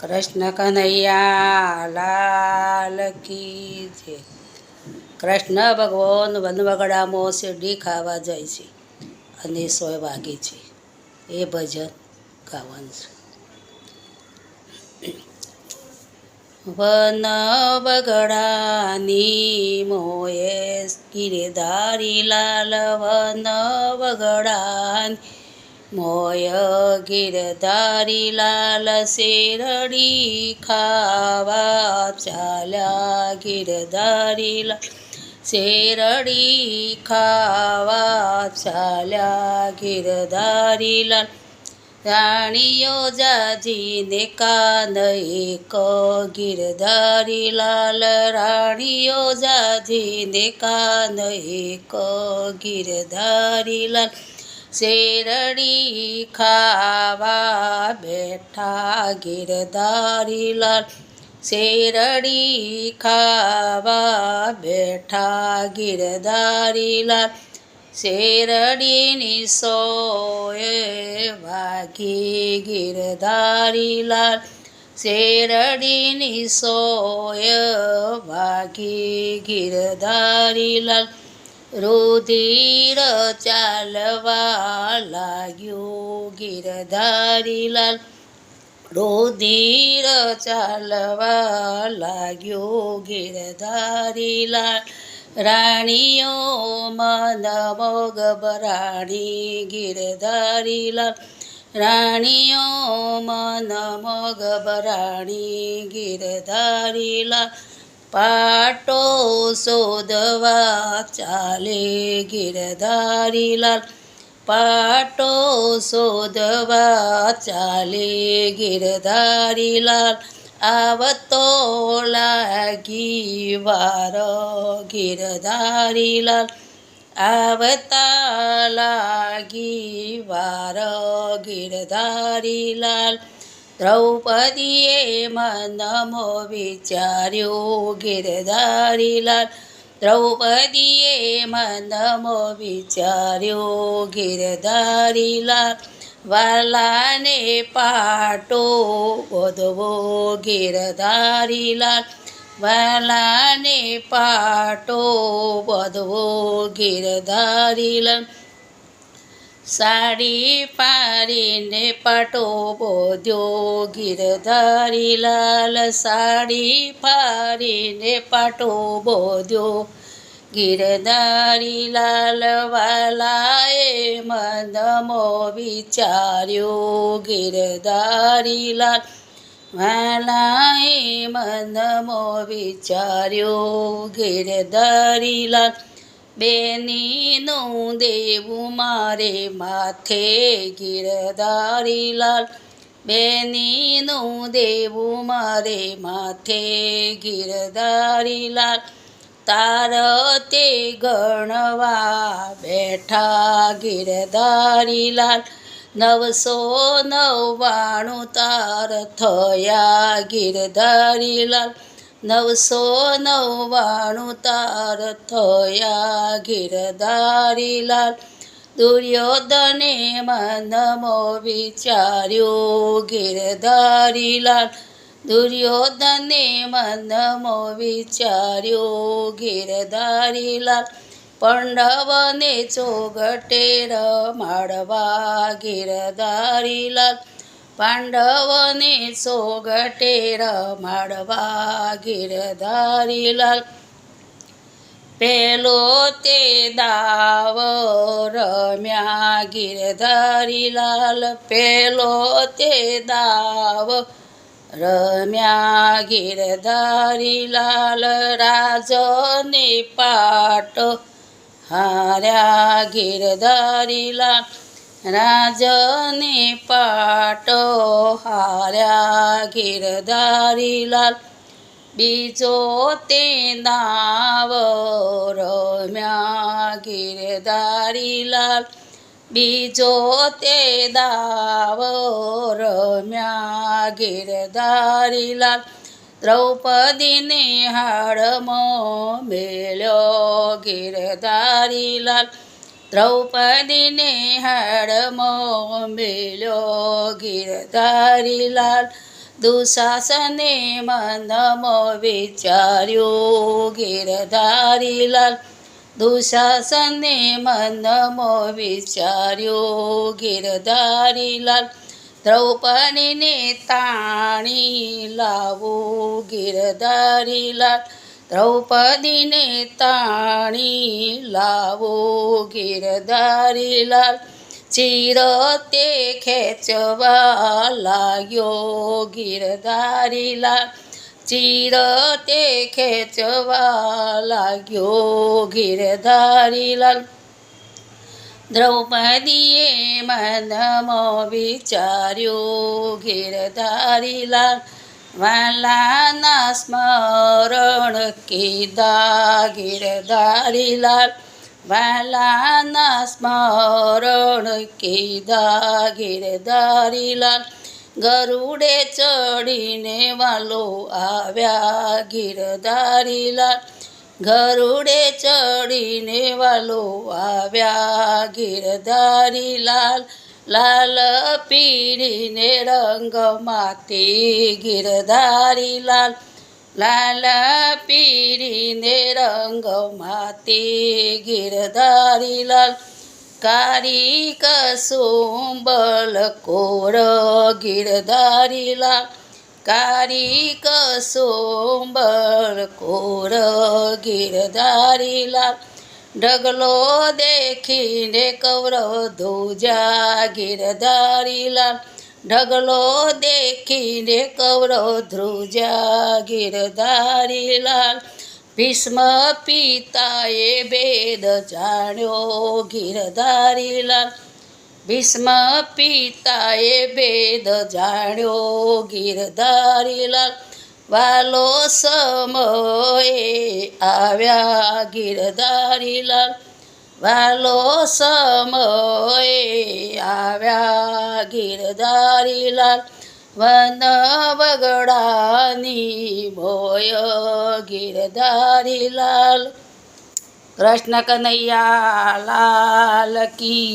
કૃષ્ણ કનૈયા લાલ કી જય. કૃષ્ણ ભગવાન વનવગડામાં શેરડી ખાવા જાય છે અને 100 વાગે છે. એ ભજન ગાવાનું છે. વન વગડાની મોએ ગિરધારી લાલ વન વગડાની મોય ગિરધારી લાલ શેરડી ખાવા ચાલ્યા ગિરધારી લાલ શેરડી ખાવા ચાલ્યા ગિરધારી લાલ રાણીઓ જાજીને કાન એક ગિરધારી લાલ રાણીઓ જાજીને કાન એક ગિરધારી લાલ શેરડી ખાવા બેઠા ગિરધારી લાલ શેરડી ખાવા બેઠા ગિરધારી લાલ શેરડીની સોએ વાગી ગિરધારી લાલ શેરડીની સોય વાગી ગિરધારી લાલ રુધિર ચાલવા લાગ્યું ગિરધારી લાલ રુધિર ચાલવા લાગ્યું ગિરધારી લાલ રાણીઓ મન ગભરાણી ગિરધારી લાલ રાણીઓ મન ગભરાણી ગિરધારી લાલ પાટો શોધવા ચાલે ગિરધારી લાલ પાટો શોધવા ચાલે ગિરધારી લાલ આવતો લાગી વાર ગિરધારી લાલ આવતા લાગી વાર ગિરધારી લાલ દ્રૌપદીએ મનમાં વિચાર્યું ગિરધારી લાલ દ્રૌપદીએ મનમાં વિચાર્યું ગિરધારી લાલ વાલાને પાટો બોધવો ગિરધારી લાલ વાલાને પાટો બોધવો ગિરધારી લાલ સાડી પારીને પાટો બોધ્યો ગિરધારી લાલ સાડી પારીને પાટો બોધ્યો ગિરધારી લાલ વાલાએ મનમાં વિચાર્યું ગિરધારી લાલ વાલાએ મનમાં વિચાર્યું ગિરધારી લાલ બેનીનું દેવું મારે માથે ગિરધારી લાલ બેનીનું દેવું મારે માથે ગિરધારી લાલ તાર તે ગણવા બેઠા ગિરધારી લાલ 999 તાર થયા ગિરધારી લાલ 999 તાર થયા ગિરધારી લાલ દુર્યોધને મનમાં વિચાર્યું ગિરધારી લાલ દુર્યોધને મનમાં વિચાર્યું ગિરધારી લાલ પાંડવને ચોગટે રમાડવા ગિરધારી લાલ પાંડવને સોગટે રમાડવા ગિરધારી લાલ પેલો તે દાવ રમ્યા ગિરધારી લાલ પેલો તે દાવ રમ્યા ગિરધારી લાલ રાજને પાટ હાર્યા ગિરધારી લાલ રાજને પાટો હાર્યા ગિરધારી લાલ બીજો તે દાવ રમ્યા ગિરધારી લાલ બીજો તે દાવ રમ્યા ગિરધારી લાલ દ્રૌપદીને હાડમાં મેલ્યો ગિરધારી લાલ દ્રૌપદીને હાડમાં મેલ્યો ગિરધારી લાલ દુશાસને મનમાં વિચાર્યું ગિરધારી લાલ દુશાસને મનમાં વિચાર્યું ગિરધારી લાલ દ્રૌપદીને તાણી લાવું ગિરધારી લાલ દ્રૌપદીને તાણી લાવો ગિરધારી લાલ ચીરતે ખેંચવા લાગ્યો ગિરધારી લાલ ચીરતે ખેંચવા લાગ્યો ગિરધારી લાલ દ્રૌપદીએ મનમાં વિચાર્યું ગિરધારી લાલ વાલાના સ્મરણ કીધા ગિરધારી લાલ વાલાના સ્મરણ કીધા ગિરધારી લાલ ગરુડે ચડીને વાલો આવ્યા ગિરધારી લાલ ગરુડે ચડીને વાલો આવ્યા ગિરધારી લાલ લાલ પીળીને રંગ માતી ગિરધારી લાલ લાલ પીળીને રંગ માતી ગિરધારી લાલ કારી કસુંબલ કોર ગિરધારી લાલ કારી કસુંબલ કોર ગિરધારી લાલ ઢગલો દેખીને કૌરવ ધ્રુજા ગિરધારી લાલ ઢગલો દેખીને કૌરવ ધ્રુજા ગિરધારી લાલ ભીષ્મ પિતાએ ભેદ જાણ્યો ગિરધારી લાલ ભીષ્મ પિતાએ ભેદ જાણ્યો ગિરધારી લાલ વાલો સમયે આવ્યા ગિરધારી લાલ વાલો સમયે આવ્યા ગિરધારી લાલ વન વગડાની મોય ગિરધારી લાલ કૃષ્ણ કનૈયા લાલ કી